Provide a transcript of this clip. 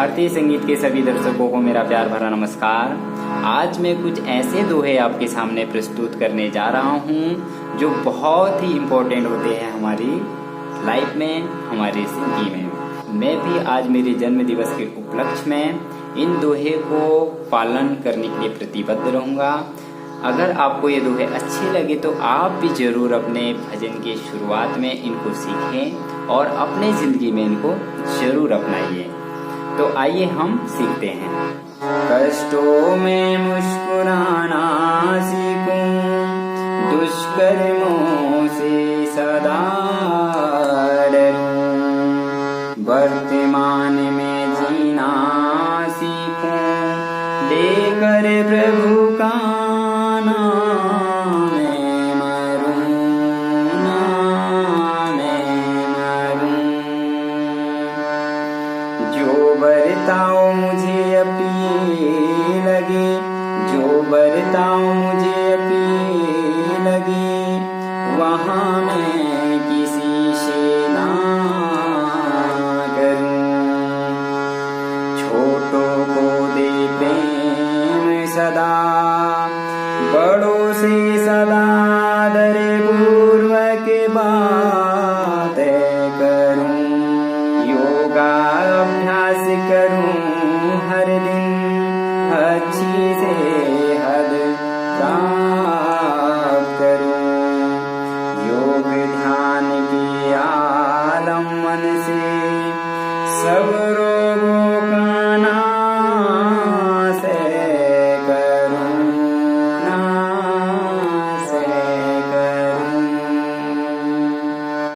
भारतीय संगीत के सभी दर्शकों को मेरा प्यार भरा नमस्कार। आज मैं कुछ ऐसे दोहे आपके सामने प्रस्तुत करने जा रहा हूँ जो बहुत ही इम्पोर्टेंट होते हैं हमारी लाइफ में, हमारी जिंदगी में। मैं भी आज मेरे जन्म दिवस के उपलक्ष्य में इन दोहे को पालन करने के लिए प्रतिबद्ध रहूँगा। अगर आपको ये दोहे अच्छे लगे तो आप भी ज़रूर अपने भजन की शुरुआत में इनको सीखें और अपने ज़िंदगी में इनको ज़रूर अपनाइए। तो आइए हम सीखते हैं। कष्टों में मुस्कुराना सीखूं, दुष्कर्मों से सदा डरूं, वर्तमान में जीना सीखूं, देकर प्रभु का बरताओ मुझे अपनी लगे, जो बरताओ मुझे अपनी लगे, वहाँ मैं किसी से ना करूं। छोटों को दे प्रेम सदा, बड़ों से सदा आदर पूर्वक बात करूं, योगा अभ्यास करूं हर दिन, अच्छी से हद प्राप्त करूं, योग ध्यान के आलम्बन से सब रोगों